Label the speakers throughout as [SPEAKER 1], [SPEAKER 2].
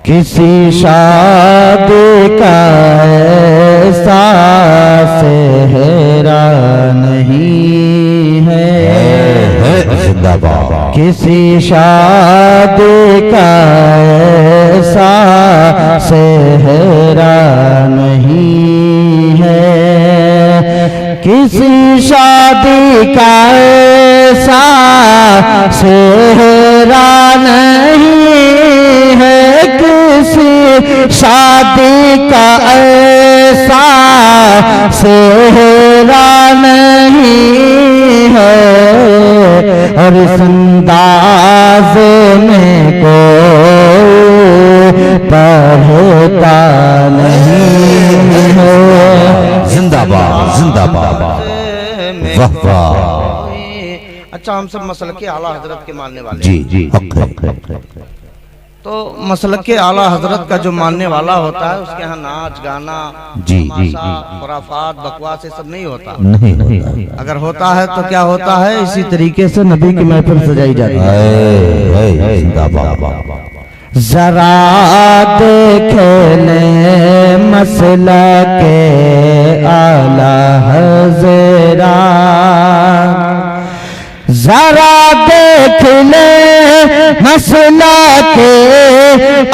[SPEAKER 1] किसी शादी का ऐसा सेहरा नहीं है,
[SPEAKER 2] जिंदाबाद।
[SPEAKER 1] किसी शादी का ऐसा सेहरा नहीं है, किसी शादी का ऐसा सेहरा नहीं है, किसी शादी का ऐसा सेहरा नहीं है, और इस अंदाज में कोई पढ़ता नहीं है।
[SPEAKER 2] जिंदाबाद जिंदाबाद, वाह वाह।
[SPEAKER 3] अच्छा, हम सब मसलक के आला हजरत के मानने वाले
[SPEAKER 2] जी जी, हक है।
[SPEAKER 3] तो मसलक के आला हजरत का जो मानने वाला होता है उसके यहाँ नाच गाना
[SPEAKER 2] जी जी
[SPEAKER 3] खुराफात बकवास ये सब नहीं होता।
[SPEAKER 2] नहीं होता।
[SPEAKER 3] अगर होता है तो क्या होता है,
[SPEAKER 1] इसी तरीके से नबी की महफिल सजाई जाती है।
[SPEAKER 2] जिंदाबाद।
[SPEAKER 1] जरा देखने मसला के आला हज़रा, जरा देख ले मसला के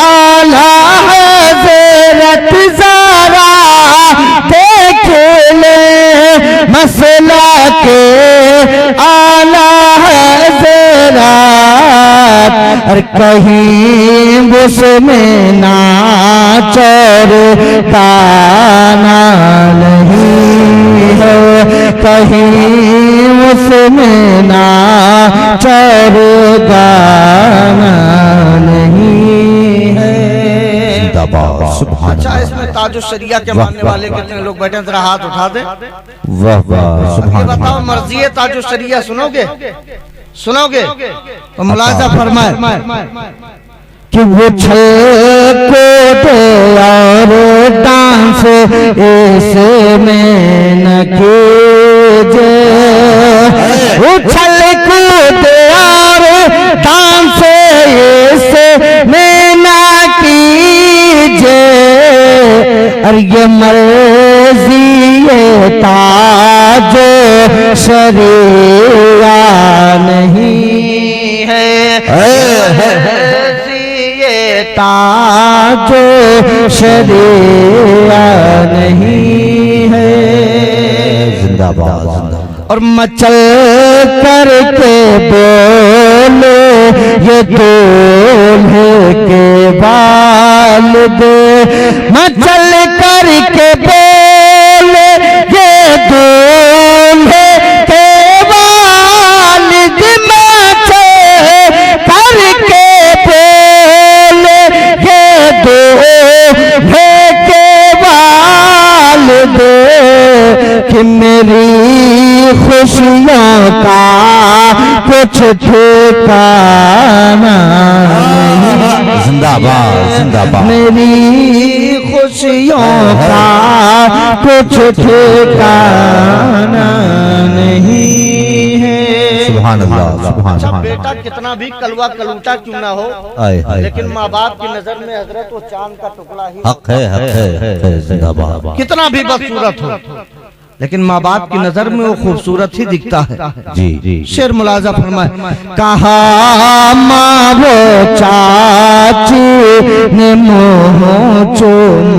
[SPEAKER 1] आला हज़रत, जरा देख ले मसला के आला हज़रत, और कहीं उसमें नाच और गाना नहीं है, कहीं उसमें नाच और गाना नहीं है।
[SPEAKER 3] अच्छा, इसमें ताजो शरिया के मानने वाले कितने लोग बैठे हैं, जरा हाथ उठा दे।
[SPEAKER 2] वाह वाह।
[SPEAKER 3] ये बताओ, मर्जी है ताजो शरिया सुनोगे? सुनोगे तो मुलाजा फरमाए
[SPEAKER 1] कि वो छल कूद और डांस इसमें न कीजे, उछल कूद और डांस इसमें न कीजे, और ये मर्जी ये ताजो शरिया नहीं है, ये ताजो शरिया नहीं है।
[SPEAKER 2] जिंदाबाद।
[SPEAKER 1] और मचल करके बोले ये दूल्हे के वालिद, मचल करके बोले ये दूल्हे के वालिद, मचल करके बोले ये दूल्हे के वालिद, कि मेरी खुशियों का कुछ ठिकाना नहीं,
[SPEAKER 2] जिंदाबाद जिंदाबाद।
[SPEAKER 1] मेरी खुशियों का कुछ ठिकाना नहीं है।
[SPEAKER 2] सुभान अल्लाह सुभान
[SPEAKER 3] अच्छा,
[SPEAKER 2] अल्लाह।
[SPEAKER 3] बेटा कितना भी कलवा कलूटा क्यों ना हो,
[SPEAKER 2] आए हाय,
[SPEAKER 3] लेकिन माँ बाप की नजर में हजरत वो चांद का टुकड़ा ही,
[SPEAKER 2] हक है। जिंदाबाद।
[SPEAKER 3] कितना भी बदसूरत हो, लेकिन माँ बाप की नजर में वो खूबसूरत ही दिखता है।
[SPEAKER 2] जी जी।
[SPEAKER 3] शेर मुलाजा फरमाए,
[SPEAKER 1] कहा माँ वो चाची ने मुँह चूम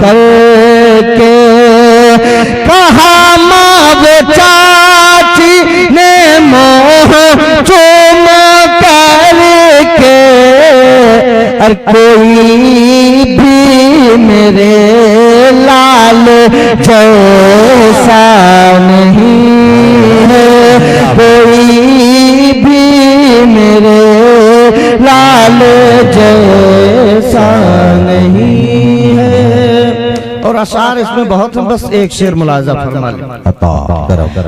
[SPEAKER 1] करके, कहा माँ वो चाची ने मुँह चूम करके, और कोई भी मेरे लाल जैसा नहीं है, कोई भी मेरे लाल जैसा नहीं है। और अशार इसमें बहुत हैं, बस एक शेर मुलाजा फरमा ले।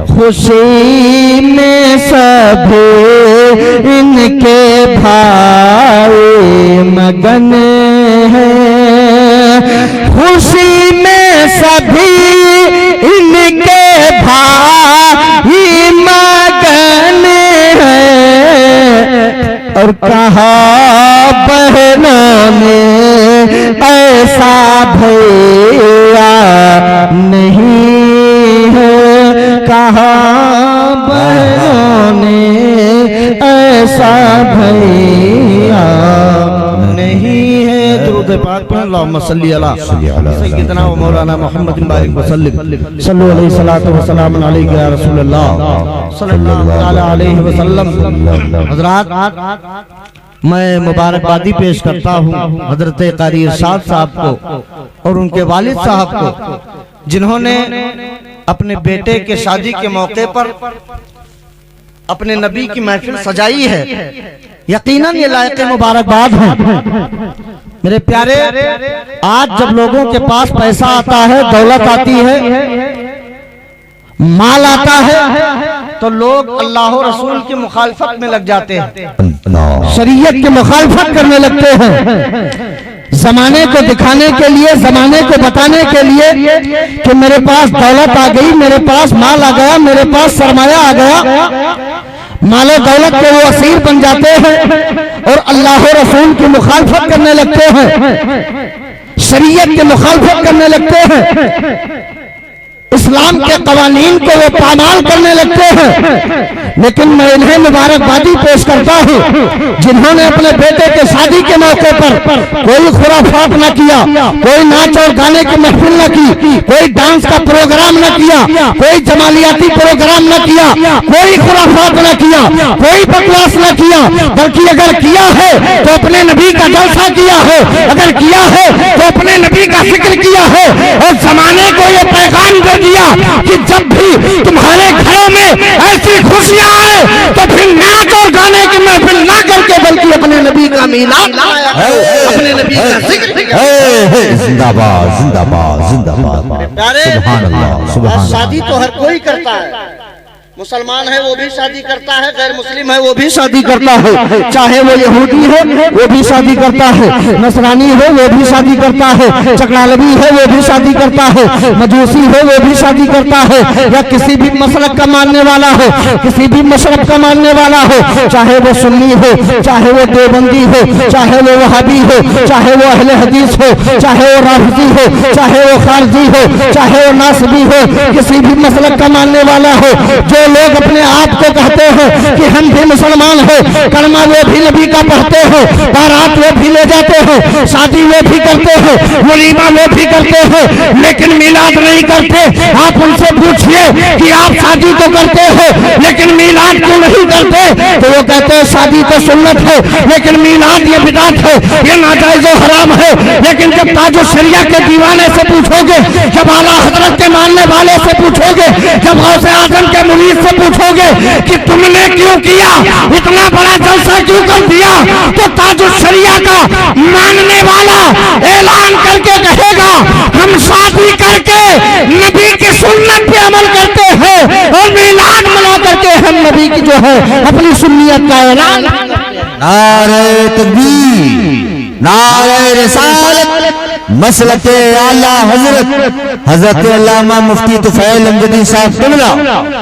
[SPEAKER 1] खुशी में सभी इनके भाई मगन हैं, खुशी में सभी इनके भाई मगन हैं, और कहा बहनों ने भैया नहीं है, कहाँ बहनों ने ऐसा भैया नहीं है। दुरूद पाक पढ़ अल्लाहुम्मा सल्ली अला सय्यिदना व मौलाना मुहम्मद बारिक वसल्लम सल्लल्लाहु अलैहि सलातो व सलाम अलैका या रसूलल्लाह सल्लल्लाहु अलैहि वसल्लम। हज़रात, मैं मुबारकबादी पेश करता हूँ हजरत कारी इरशाद साहब को और उनके वालिद साहब को, जिन्होंने अपने बेटे के शादी के मौके पर अपने नबी की महफिल सजाई है। यकीनन ये लायक मुबारकबाद है। मेरे प्यारे, आज जब लोगों के पास पैसा आता है, दौलत आती है, माल आता है, तो लोग अल्लाह और रसूल की मुखालफत में लग जाते हैं, शरीयत की मुखालफत करने लगते हैं, जमाने को दिखाने के लिए, जमाने को बताने के लिए कि मेरे पास दौलत आ गई, मेरे पास माल आ गया, मेरे पास सरमाया आ गया। मालो दौलत के वो असीर बन जाते हैं और अल्लाह और रसूल की मुखालफत करने लगते हैं, शरीयत की मुखालफत करने लगते हैं, इस्लाम के कवानीन को वो पामाल करने लगते हैं। लेकिन मैं इन्हें मुबारकबादी पेश करता हूँ जिन्होंने अपने बेटे के शादी के मौके पर कोई खुराफात न किया, कोई नाच और गाने की महफिल न की, कोई डांस का प्रोग्राम न किया, कोई जमालियाती प्रोग्राम न किया, कोई खुराफात न किया, कोई बकवास न किया, बल्कि अगर किया है तो अपने नबी का जलसा किया है, अगर किया है तो अपने नबी का जिक्र किया है और जमाने को ये पैगाम दे दिया कि जब भी तुम्हारे घरों में ऐसी खुशियां आए तो फिर नाच और गाने की महफिल ना करके बल्कि अपने नबी का मिलाद लाया करो, अपने नबी का जिक्र करो।
[SPEAKER 2] जिंदाबाद जिंदाबाद जिंदाबाद। सुभान अल्लाह सुभान अल्लाह।
[SPEAKER 3] शादी तो हर कोई करता है, मुसलमान है वो भी शादी करता है, गैर मुस्लिम है वो भी शादी करता है, चाहे वो यहूदी हो वो भी शादी करता है, नसरानी हो वो भी शादी करता है, चकलालवी है वो भी शादी करता है, मजूसी हो वो भी शादी करता है, या किसी भी मसलक का मानने वाला हो, किसी भी मशरब का मानने वाला हो, चाहे वो सुन्नी हो, चाहे वो देवबंदी हो, चाहे वो वहाबी हो, चाहे वो अहले हदीस हो, चाहे वो राफिजी हो, चाहे वो खारजी हो, चाहे वो नासबी हो, किसी भी मसलक का मानने वाला हो। जो लोग अपने आप को कहते हैं कि हम भी मुसलमान हैं, कलमा वो भी नबी का पढ़ते हैं, बारात वो भी ले जाते हैं, शादी वो भी करते हैं, वलीमा वो भी करते हैं, लेकिन मिलाद नहीं करते। आप उनसे पूछिए कि आप शादी तो करते हो लेकिन मिलाद क्यों नहीं करते, तो वो कहते हैं शादी तो सुन्नत है लेकिन मिलाद ये बिदात है, ये नाजायज और हराम है। लेकिन जब ताजो शरिया के दीवाने से पूछोगे, जब आला हजरत के मानने वाले से पूछोगे, जब गौसे आजम के मुनीर से पूछोगे कि तुमने क्यों किया, इतना बड़ा जलसा क्यों कर दिया, तो ताजो शरिया का मानने वाला ऐलान करके कहेगा हम शादी करके नबी की सुन्नत पे अमल करते हैं और मिलाद मना करके हम नबी की जो है अपनी सुन्नियत का ऐलान।
[SPEAKER 2] नारे तकबीर, नारे रिसालत, मसलके आला हजरत हजरत अल्लामा मुफ्ती तुफैल अमजदी साहब किबला,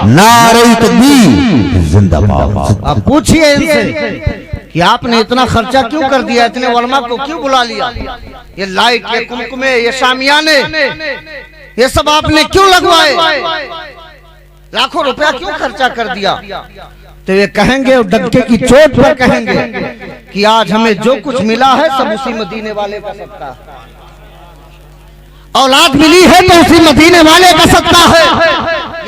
[SPEAKER 2] नारे तकबीर जिंदाबाद।
[SPEAKER 3] आप पूछिए इनसे कि आपने इतना खर्चा क्यों कर दिया, इतने उलमा को क्यों बुला लिया, ये लाइट, ये कुमकुमे, ये शामियाने, ये सब आपने क्यों लगवाए, लाखों रुपया क्यों खर्चा कर दिया। तो ये कहेंगे और डंके की चोट पर कहेंगे कि आज हमें जो कुछ मिला है सब उसी मदीने वाले का सदका है, औलाद मिली है तो उसी मदीने वाले का सदका है,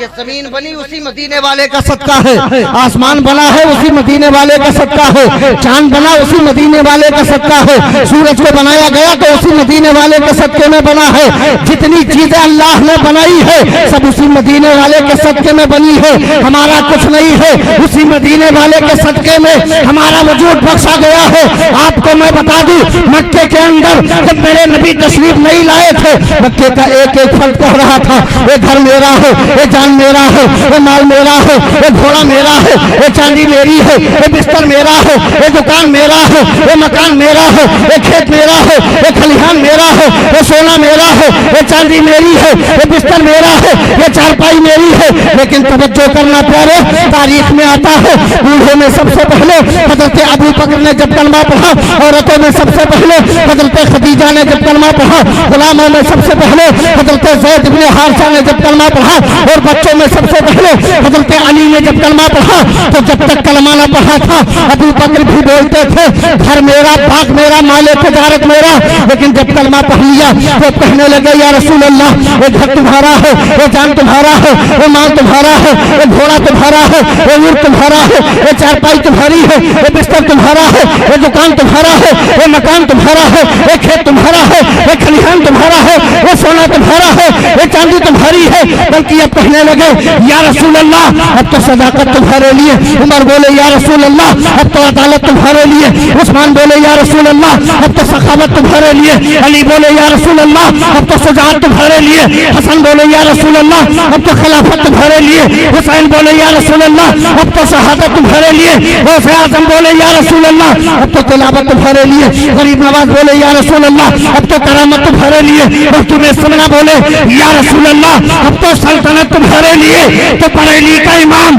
[SPEAKER 3] ये जमीन बनी उसी मदीने वाले का सदका है, आसमान बना है उसी मदीने वाले का सदका है, चांद बना उसी मदीने वाले का सदका है, सूरज को बनाया गया तो उसी मदीने वाले के सदके में बना है। जितनी चीजें अल्लाह ने बनाई है सब उसी मदीने वाले के सदके में बनी है। हमारा कुछ नहीं है, उसी मदीने वाले के सदके में हमारा वजूद बख्शा गया है। आपको मैं बता दूं, मक्के के अंदर जब मेरे नबी तशरीफ नहीं लाए थे, मक्के का एक एक फर्द कह रहा था ये घर मेरा है, ये जान बदन मेरा है, ये माल मेरा है, ये घोड़ा मेरा है, ये चांदी मेरी है, ये बिस्तर मेरा है, ये दुकान मेरा है, ये मकान मेरा है, ये खेत मेरा है, ये खलिहान मेरा है, ये सोना मेरा है, ये चांदी मेरी है, ये बिस्तर मेरा है, ये चारपाई मेरी है। लेकिन तवज्जो करना प्यारे, तारीख में आता है बूढ़ों में सबसे पहले हजरत अबू बकर ने जब कलमा पढ़ा, औरतों में सबसे पहले हजरत खदीजा ने जब कलमा पढ़ा, गुलामों में सबसे पहले हजरत ज़ैद इब्न हारिसा ने जब कलमा पढ़ा, और बच्चों में सबसे पहले हजरत अली ने जब कलमा पढ़ा। तो जब तक कलमा न पढ़ा था अबू बकर भी बोलते थे घर मेरा, बाग मेरा, माले तिजारत मेरा। लेकिन जब कलमा पढ़ लिया तो कहने लगे या रसूल अल्लाह, ये घर तुम्हारा है, ये जान तुम्हारा है, ये माल तुम्हारा है, ये घोड़ा तुम्हारा है, ये ऊँट तुम्हारा है, ये चारपाई तुम्हारी है, ये बिस्तर तुम्हारा है, ये दुकान तुम्हारा है, ये मकान तुम्हारा है, ये खेत तुम्हारा है, ये खलिहान तुम्हारा है, ये सोना तुम्हारा है, ये चांदी तुम्हारी है। बल्कि अब कहने लगे या रसूल अल्लाह, अब तो सदाकत तुम्हारे लिए। उमर बोले या रसूल अल्लाह, अब तो अदालत तुम्हारे लिए। उस्मान बोले या रसूल अल्लाह, अब तो सखावत तुम्हारे लिए। अली बोले या रसूल अल्लाह, अब तो शुजाअत तुम्हारे लिए। हसन बोले या रसूल अल्लाह, अब तो खिलाफत तुम्हारे लिए। हुसैन बोले या रसूल अल्लाह, अब तो शहादत तुम्हारे लिए। गौसे आज़म बोले या रसूल अल्लाह, अब तो तिलावत तुम्हारे लिए। गरीब नवाज बोले या रसूल अल्लाह, अब तो करामत तुम्हारे लिए। और तुम्हें सुनना बोले या रसूल अल्लाह, अब तो सल्तनत तुम्हारे लिए। तो बरेली का इमाम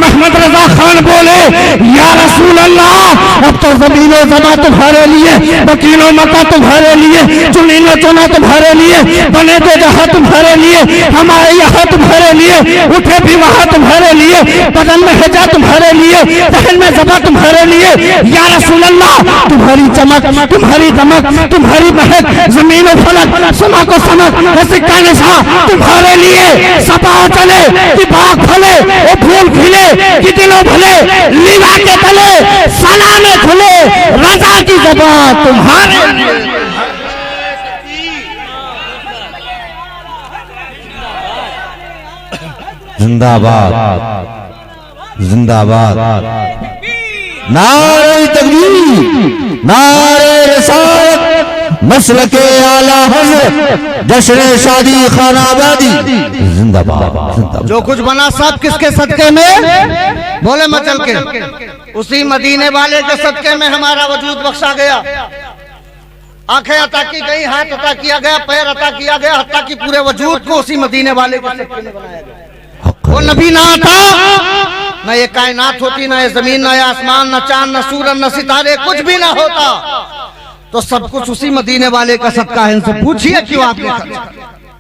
[SPEAKER 3] अहमद रजा खान बोले या रसूल अल्लाह, अब तो ज़मीन व ज़मा तुम्हारे लिए, वकील व मका तुम्हारे लिए, चुनीनो चुना तुम्हारे लिए, बने तो जहाँ तुम्हारे लिए, हमारे यहाँ तुम्हारे लिए, उठे भी वहाँ तुम्हारे लिए, बदन में हेजा तुम्हारे लिए, दहन में ज़बा तुम्हारे लिए। या रसूल अल्लाह, तुम्हारी चमक, तुम्हारी दमक, तुम्हारी महक, जमीन व फलक, समा को समक, सिक्का निशा तुम्हारे लिए। सपा चले कि बाग फले, वो फूल खिले कि दिलों भले, लीला के तले सलामे खुले, रजा की ज़बान तुम्हारे लिए।
[SPEAKER 2] जिंदाबाद, जिंदाबाद। नारे तकबीर, नारे रिसालत, मसलके आला हज़रत, जश्न शादी खाना आबादी, जिंदाबाद, जिंदाबाद।
[SPEAKER 3] जो कुछ बना सब किसके सदके में? बोले मचल के, उसी मदीने वाले के सदके में हमारा वजूद बख्शा गया। आंखें अता की गई, हाथ अता किया गया, पैर अता किया गया, हत्ता की पूरे वजूद को उसी मदीने वाले के सदके में बनाया गया। वो नबी ना आता, न ये कायनात होती, न ये जमीन, न ये आसमान, न चांद, न सूरज, न सितारे, कुछ भी ना होता। तो सब कुछ उसी मदीने वाले का सदका है। इनसे पूछिए क्यों आपने खर्च किया?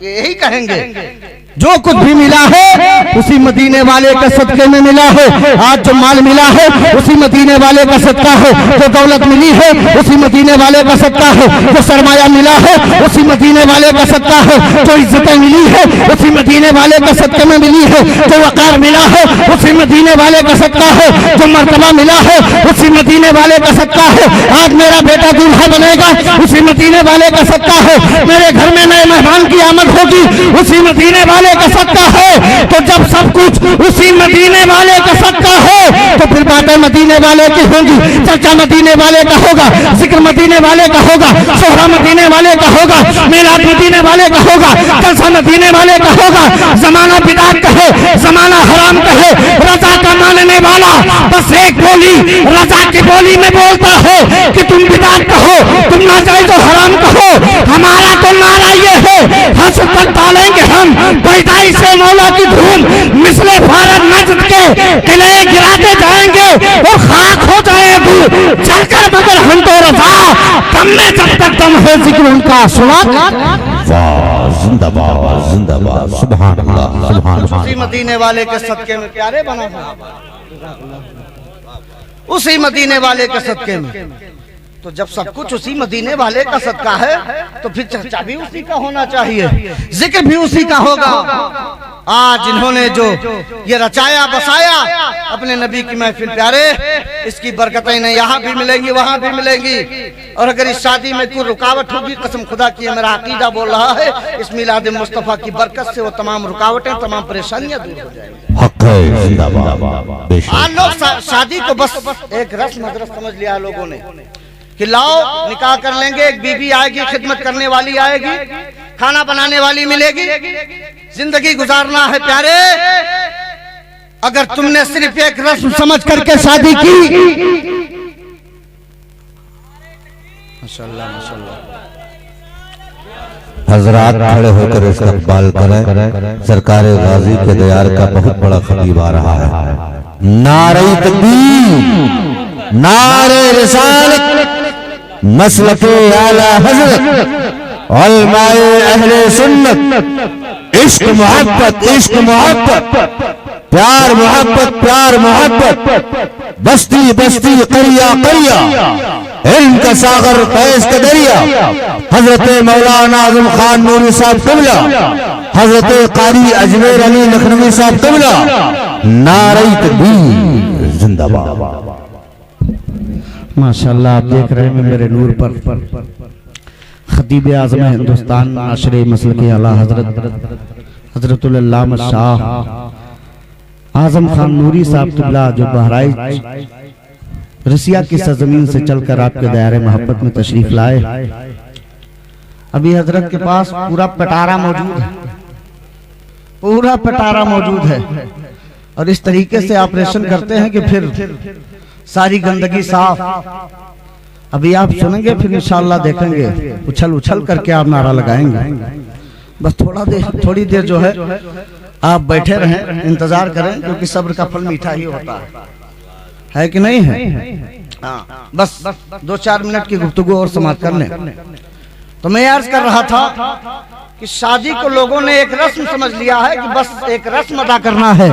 [SPEAKER 3] ये यही कहेंगे जो कुछ भी मिला है उसी मदीने वाले के सदके में मिला है। आज जो माल मिला है उसी मदीने वाले का सदका है। जो दौलत मिली है उसी मदीने वाले का सदका है। जो सरमाया मिला है उसी मदीने वाले का सदका है। जो इज्जतें मिली है उसी मदीने वाले के सदके में मिली है। जो वकार मिला है उसी मदीने वाले का सदका है। जो मर्तबा मिला है उसी मदीने वाले का सदका है। आज मेरा बेटा दूल्हा बनेगा उसी मदीने वाले का सदका है। मेरे घर में नए मेहमान की आमद होगी उसी मदीने वाले का सदका है। तो जब सब कुछ उसी मदीने वाले का सदका है तो फिर बातें मदीने वाले की होंगी, चर्चा मदीने वाले का होगा, जिक्र मदीने वाले का होगा, सोहरा मदीने वाले का होगा, मिलाद मदीने वाले का होगा, जलसा मदीने वाले का होगा। जमाना बिदात कहे, जमाना हराम कहे, रजा का मानने वाला बस एक बोली रजा की बोली में बोलता है कि तुम बिदात कहो, तुम ना जाए तो हराम कहो। हमारा तो नारा ये है, हंस तक डालेंगे हम पैदाई से मौला की धूम, मिसले भारत नजद के किले गिराते जाएंगे और खाक हो जाएगी चलकर, मगर हम तो रजा दम में जब तक दम है जिक्र उनका सुना।
[SPEAKER 2] वाह, जिंदाबाद, जिंदाबाद, सुभान अल्लाह, सुभान अल्लाह।
[SPEAKER 3] उसी मदीने वाले के सदके में प्यारे बना है, उसी मदीने वाले के सदके में। तो जब सब कुछ उसी मदीने वाले का सदका है तो फिर चर्चा भी उसी का होना चाहिए, जिक्र भी उसी का होगा। आज इन्होंने जो ये रचाया बसाया अपने नबी की महफिल, प्यारे इसकी बरकतें नहीं यहाँ भी मिलेंगी वहां भी मिलेंगी। और अगर इस शादी में कोई रुकावट होगी, कसम खुदा की मेरा अकीदा बोल रहा है, इस मिलाद मुस्तफा की बरकत से वो तमाम रुकावटें, तमाम परेशानियां दूर हो जाएंगी।
[SPEAKER 2] हक है, जिंदाबाद।
[SPEAKER 3] आज लोग शादी को बस एक रस्म हजरत समझ लिया लोगों ने कि लाओ निकाह कर लेंगे, एक बीबी आएगी, खिदमत करने वाली आएगी, खाना बनाने वाली मिलेगी, जिंदगी गुजारना है प्यारे। अगर तुमने सिर्फ एक रस्म समझ करके शादी की, माशाअल्लाह माशाअल्लाह,
[SPEAKER 2] हजरात खड़े होकर इस्तकबाल करें। सरकार गाजी के दयार का बहुत बड़ा खतीब आ रहा है। नारे तकबीर, नारे रिसालत, मसलके आला हजरत, उलमाए अहले सुन्नत, इश्क मोहब्बत, इश्क मोहब्बत, प्यार मोहब्बत, प्यार मोहब्बत, बस्ती बस्ती, करिया करिया, इल्म का सागर, फैज़ का दरिया, हजरत मौलाना आजम खान नूरी साहब क़िबला, हजरत कारी अजमेर अली लखनवी साहब क़िबला, नारे तकबीर जिंदाबाद।
[SPEAKER 1] माशाअल्लाह, आप देख रहे हैं मेरे नूर पर खतीब आज़म हिंदुस्तान नाशरे मसलके आला हजरतुल अल्लामा शाह आजम खान नूरी साहब क़िबला, जो बहराइच रसिया की सरजमीन से चलकर आपके दायरे मोहब्बत में तशरीफ लाए। अभी हजरत के पास पूरा पटारा मौजूद है, पूरा पटारा मौजूद है, और इस तरीके से ऑपरेशन करते हैं कि फिर सारी गंदगी साफ। अभी आप सुनेंगे, फिर इंशाअल्लाह देखेंगे, उछल उछल करके आप नारा लगाएंगे। बस थोड़ी देर जो है आप बैठे रहें, इंतजार करें, क्योंकि सब्र का फल मीठा ही होता है कि नहीं है? हाँ, बस 2-4 मिनट की गुफ्तगू और समाप्त कर लें। तो मैं अर्ज कर रहा था कि शादी को लोगों ने एक रस्म समझ लिया है कि बस एक रस्म अदा करना है।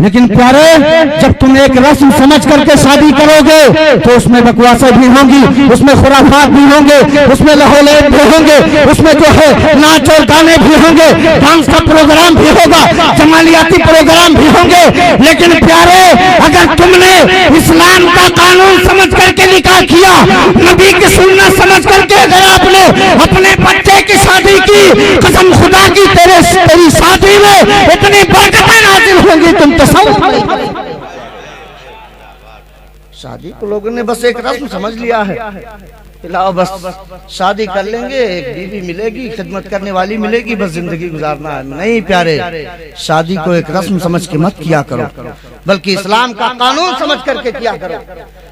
[SPEAKER 3] लेकिन प्यारे, जब तुम एक रस्म समझ करके शादी करोगे तो उसमें बकवासें भी होंगी, उसमें खुराफात भी होंगे, उसमें लहोलेब भी होंगे, उसमें जो है नाच और गाने भी होंगे, डांस का प्रोग्राम भी होगा, जमालियाती प्रोग्राम भी होंगे। लेकिन प्यारे, अगर तुमने इस्लाम का कानून समझ करके निकाह किया, नबी की सुन्नत समझ करके अगर आपने अपने बच्चे की शादी की, कसम खुदा की तेरी शादी में इतनी बरकतें नाज़िल होंगी तुम तसव्वुर नहीं कर सकते। शादी को लोगों ने बस एक रस्म समझ लिया है, लाओ बस शादी कर लेंगे, एक बीवी मिलेगी, खिदमत करने वाली मिलेगी, बस जिंदगी गुजारना है। नहीं प्यारे, शादी को एक रस्म समझ के मत किया करो, बल्कि इस्लाम का कानून समझ करके किया करो,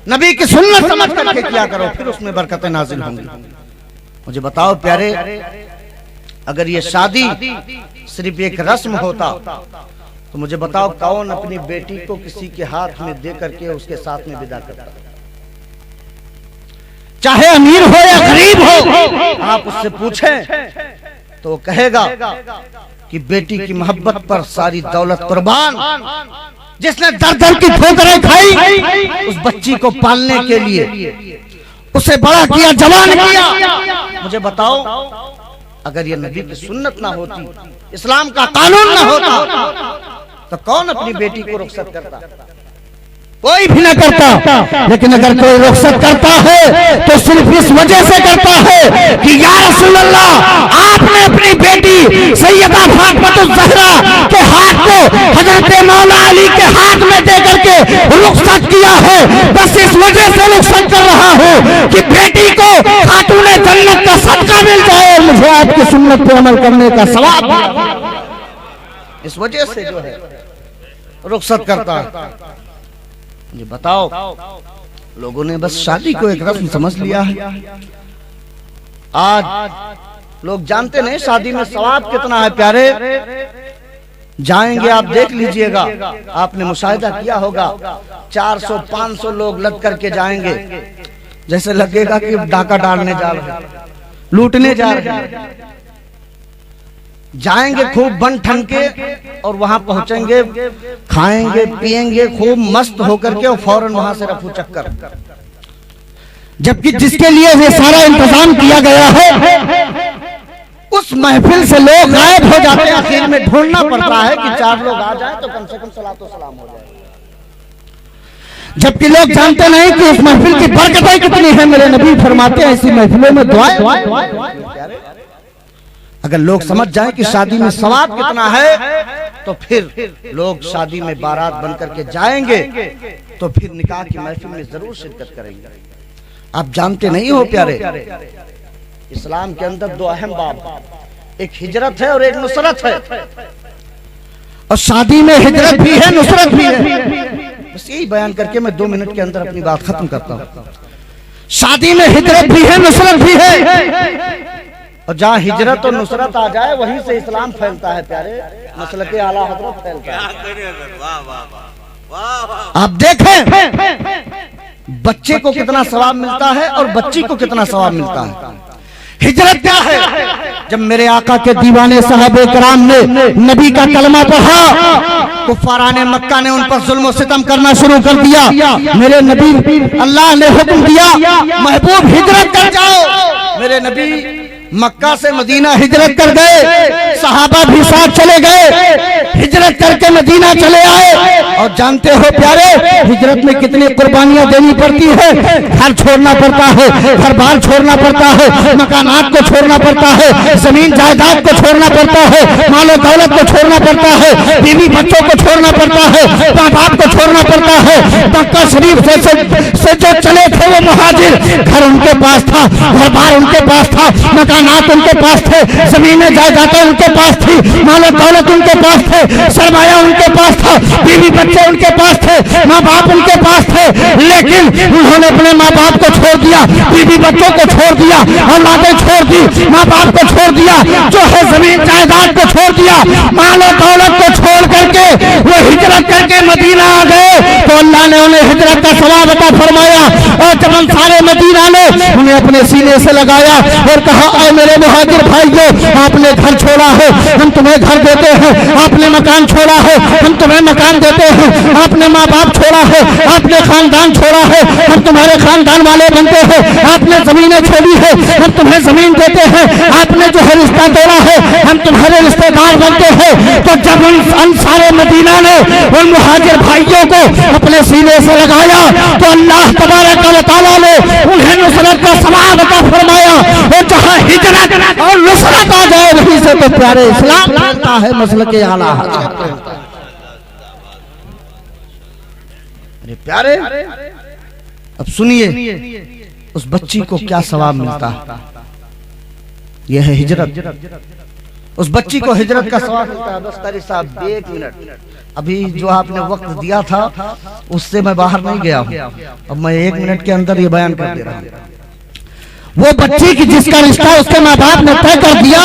[SPEAKER 3] नबी की सुन्नत समझ करके किया करो, फिर उसमें बरकतें नाज़िल होंगी। मुझे बताओ प्यारे, अगर ये शादी सिर्फ एक रस्म होता तो मुझे बताओ कौन अपनी बेटी को किसी के हाथ में दे करके उसके साथ में विदा करता? चाहे अमीर हो या गरीब हो, आप उससे पूछें तो कहेगा कि बेटी की मोहब्बत पर सारी दौलत कुर्बान, जिसने दर दर की ठोकरें खाई उस बच्ची को पालने के लिए, उसे बड़ा किया, जवान किया। मुझे बताओ, अगर ये नबी की सुन्नत ना होती, इस्लाम का कानून ना होता, तो कौन अपनी बेटी को रुखसत करता? कोई भी ना करता। लेकिन अगर कोई रुखसत करता है तो सिर्फ इस वजह से करता है कि या रसूल अल्लाह, आपने अपनी बेटी सैयदा फातिमा ज़हरा के हाथ को हजरत मौला अली के हाथ में दे करके रुखसत किया है। बस इस वजह से रुखसत कर रहा हूँ कि बेटी को खातूने जन्नत का सदका मिल जाए और मुझे आपकी सुन्नत पे अमल करने का सवाब मिले। इस वजह से जो है रुखसत करता है। ये बताओ, लोगों ने बस शादी को एक रस्म समझ लिया है। आज लोग जानते नहीं शादी में सवाब कितना है प्यारे। जाएंगे आप देख लीजिएगा, आपने मुशाहिदा किया होगा, 400-500 लोग लद करके जाएंगे, जैसे लगेगा कि डाका डालने जा रहे हैं, लूटने जा रहे हैं। जाएंगे खूब बन ठन के और वहां पहुंचेंगे, खाएंगे पिएंगे खूब मस्त होकर के और फौरन वहां से रफू चक्कर। जबकि जिसके लिए ये सारा इंतजाम किया गया है उस महफिल से लोग गायब हो जाते हैं। आखिर में ढूंढना पड़ता है कि 4 लोग आ जाएं तो कम से कम सलातो सलाम हो जाए। जबकि लोग जानते नहीं कि उस महफिल की बरकतें कितनी है। मेरे नबी फरमाते हैं ऐसी महफिलों में दुआएं। अगर लोग समझ जाएं कि शादी में सवाब कितना है तो फिर लोग शादी में बारात बन करके जाएंगे, तो फिर निकाह की महफिल में जरूर शिरकत करेंगे। आप जानते नहीं हो प्यारे, इस्लाम के अंदर 2 अहम बाब, एक हिजरत है और एक नुसरत है, और शादी में हिजरत भी है नुसरत भी है। बस यही बयान करके मैं 2 मिनट के अंदर अपनी बात खत्म करता हूं। शादी में हिजरत भी है नुसरत भी है, और जहां हिजरत और नुसरत आ जाए वहीं से इस्लाम फैलता है प्यारे, मसलके आला हजरत फैलता है। आप देखें बच्चे को कितना सवाब मिलता है और बच्ची को कितना सवाब मिलता है। हिजरत क्या है? जब मेरे आका के दीवाने साहबे कराम ने नबी का कलमा पढ़ा, कुफाराने मक्का ने उन पर जुल्म सितम करना शुरू कर दिया। मेरे नबी अल्लाह ने हुक्म दिया, महबूब हिजरत कर जाओ। मेरे नबी मक्का से मदीना हिजरत कर गए, सहाबा भी साथ चले गए, हिजरत करके मदीना चले आए। और जानते हो प्यारे, हिजरत में कितनी कुर्बानियां देनी पड़ती है। घर छोड़ना पड़ता है, घर बार छोड़ना पड़ता है, मकानात को छोड़ना पड़ता है, जमीन जायदाद को छोड़ना पड़ता है, मालो दौलत को छोड़ना पड़ता है, बीवी बच्चों को छोड़ना पड़ता है, माँ बाप को छोड़ना पड़ता है। मक्का शरीफ से जो चले थे वो मुहाजिर, घर उनके पास था, घर बार उनके पास था, मकानात उनके पास थे, जमीनें जायदादें उनके पास थी, मालो दौलत उनके पास थे, सरमाया उनके पास था, बीवी बच्चे उनके पास थे, माँ बाप उनके पास थे। लेकिन उन्होंने अपने माँ बाप को छोड़ दिया, बीवी बच्चों को छोड़ दिया, औलादें छोड़ दी, माँ बाप को छोड़ दिया, जो है जमीन जायदाद को छोड़ दिया, मालो दौलत को छोड़ करके वो हिजरत करके मदीना आ गए। तो अल्लाह ने उन्हें हिजरत का सवाब अता फरमाया। और जब हम सारे मदीना ने उन्हें अपने सीने से लगाया और कहा, ऐ मेरे मुहाजिर भाइयों, आपने घर छोड़ा है, हम तुम्हें घर देते हैं। आपने मकान छोड़ा है, हम तुम्हें मकान देते हैं। आपने माँ बाप छोड़ा है, आपने खानदान छोड़ा है, हम तुम्हारे खानदान वाले बनते हैं। आपने जमीनें छोड़ी है, हम तुम्हें जमीन देते हैं। आपने जो है रिश्ता तोड़ा है, हम तुम्हारे रिश्तेदार बनते हैं। तो जब उन सारे मदीना ने उन मुहाजिर भाइयों को अपने सीने से लगाया तो अल्लाह तबारक व तआला ने उन्हें नुसरत का सवाब अता फरमाया। और जहां हिजरत और नुसरत आ जाए वहीं से तो प्यारे इस्लाम फैलता है, मसलके आला हजरत। अरे प्यारे, अब सुनिए उस बच्ची को क्या सवाब मिलता है। यह है हिजरत। उस बच्ची को हिजरत का सवाब मिलता है। बस कारी साहब 1 मिनट, अभी जो आपने वक्त दिया था उससे मैं बाहर नहीं गया हूं। अब मैं 1 मिनट के अंदर ये बयान कर दे रहा हूं। वो बच्ची की जिसका रिश्ता उसके माँ बाप ने तय कर दिया,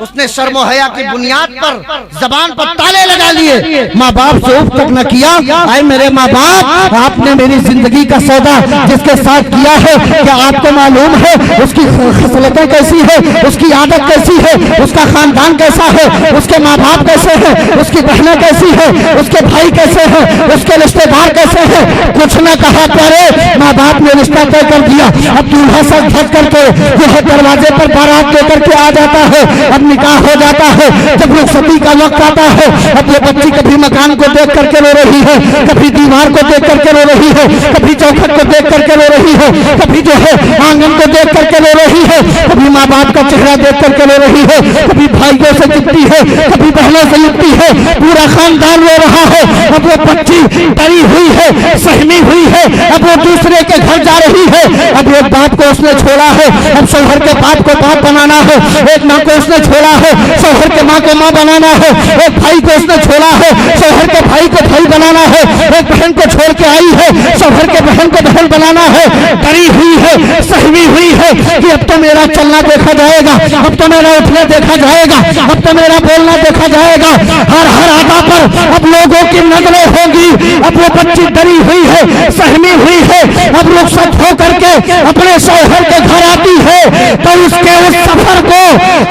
[SPEAKER 3] उसने शर्म हया की बुनियाद पर जबान पर ताले लगा लिए, माँ बाप से उफ तक न किया। आए मेरे माँ बाप, आपने मेरी जिंदगी का सौदा जिसके साथ किया है, क्या आपको मालूम है उसकी खसलतें कैसी है, उसकी आदत कैसी है, उसका खानदान कैसा है, उसके माँ बाप कैसे हैं, उसकी बहनें कैसी है, उसके भाई कैसे हैं, उसके रिश्तेदार कैसे हैं। कुछ न कहा प्यारे, माँ बाप ने रिश्ता तय कर दिया। अब दूल्हा धक करके यह दरवाजे पर बारात लेकर के आ जाता है, अब निकाह हो जाता है। जब रुखसती का वक्त आता है, अब ये बच्ची कभी मकान को देख करके रो रही है, कभी दीवार को देख करके रो रही है, कभी चौखट को देख करके रो रही है, कभी जो है आंगन को देख करके रो रही है, कभी माँ बाप का चेहरा देख करके रो रही है, कभी भाइयों से लिपटी है, कभी बहनों से लिपटी है, पूरा खानदान रो रहा है। अब वो बच्ची डरी हुई है, सहमी हुई है, अब वो दूसरे के घर जा रही है। अब एक बाप को उसने छोड़ा है, अब शौहर के बाप को बाप बनाना है। एक माँ को उसने छोड़ा है, शौहर के माँ को माँ बनाना है। एक भाई को उसने छोड़ा है, शौहर के भाई को भाई बनाना है। एक बहन को छोड़ के आई है, शौहर के बहन को बहन बनाना है। डरी हुई है, सहमी हुई है कि अब तो मेरा चलना देखा जाएगा, अब तो मेरा उठना देखा जाएगा, अब तो मेरा बोलना देखा जाएगा। हर आदा पर अब लोगों की नजरें होंगी। अब वो बच्ची डरी हुई है, सहमी हुई है। अब रुखसत होकर के अपने शौहर के घर आती है तो उसके उस सफर को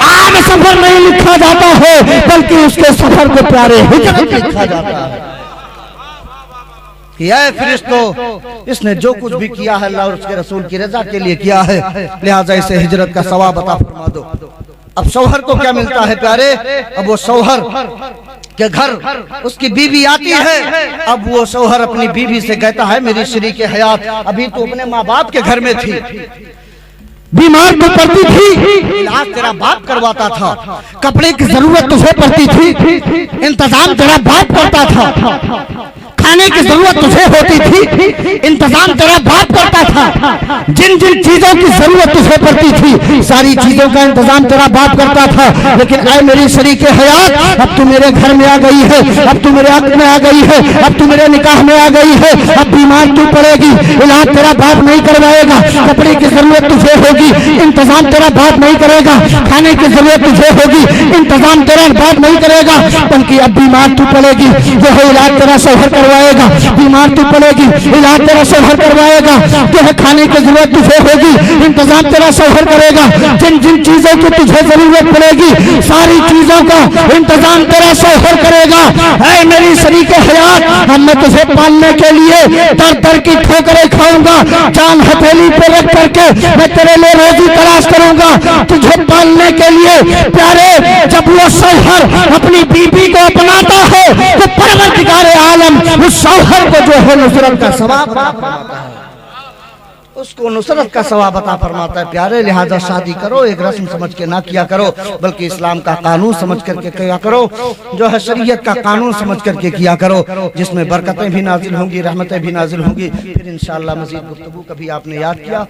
[SPEAKER 3] आम सफर नहीं लिखा जाता है, बल्कि उसके सफर को प्यारे हिजरत लिखा जाता है। कि ऐ फरिश्तों, इसने जो कुछ भी किया है अल्लाह और उसके रसूल की रजा के लिए किया है, लिहाजा इसे हिजरत का सवाब अता फरमा दो। अब शौहर को क्या मिलता है प्यारे? अब वो शौहर के घर उसकी बीवी आती है। अब वो शौहर अपनी बीवी से कहता है, मेरी शरीक हयात, अभी तो अपने माँ बाप के घर में थी, बीमार तो पड़ती थी, इलाज तेरा बाप करवाता था, कपड़े की जरूरत तुझे पड़ती थी, इंतजाम तेरा बाप करता था, खाने की जरूरत तुझे होती थी, इंतजाम तेरा बाप करता था। जिन जिन चीजों की जरूरत तुझे पड़ती थी, सारी चीजों का इंतजाम तेरा बाप करता था। लेकिन ऐ मेरी शरीके हयात, अब तू मेरे घर में आ गई है, अब तू मेरे हक में आ गई है, अब तू मेरे निकाह में आ गई है, अब बीमार तू पड़ेगी, इलाज तेरा बाप नहीं करवाएगा। कपड़े की जरूरत तुझे होगी, इंतजाम तेरा बाप नहीं करेगा। खाने की जरूरत तुझे होगी, इंतजाम तेरा बाप नहीं करेगा। बल्कि अब बीमार तू पड़ेगी, जो है इलाज तेरा शौहर करवाएगा। बीमार तू पड़ेगी, इलाज तेरा शौहर करवाएगा। जो है खाने की जरूरत तुझे होगी, इंतजाम तेरा शौहर करेगा। जिन जिन चीजों की तुझे जरूरत पड़ेगी, सारी चीजों का इंतजाम तेरा शौहर करेगा। है मेरी शरीके हयात, अब मैं तुझे पालने के लिए दर दर की ठोकरें खाऊंगा, जान हथेली पे रख करके मैं तेरे लिए रोजी तलाश करूंगा। तुझे पालने के लिए प्यारे, जब वो शौहर अपनी बीबी को अपनाता है तो परवरदिगार आलम उस शौहर को जो है नुसरत का सवाब फरमाता है, उसको नुसरत का सवाब अता फरमाता है। प्यारे, लिहाजा शादी करो एक रस्म समझ के ना किया करो, बल्कि इस्लाम का कानून समझ करके किया करो, जो है शरीयत का कानून समझ करके किया करो, जिसमें बरकतें भी नाजिल होंगी, रहमतें भी नाजिल होंगी। फिर इंशाअल्लाह मज़ीद गुफ्तगू कभी आपने याद किया।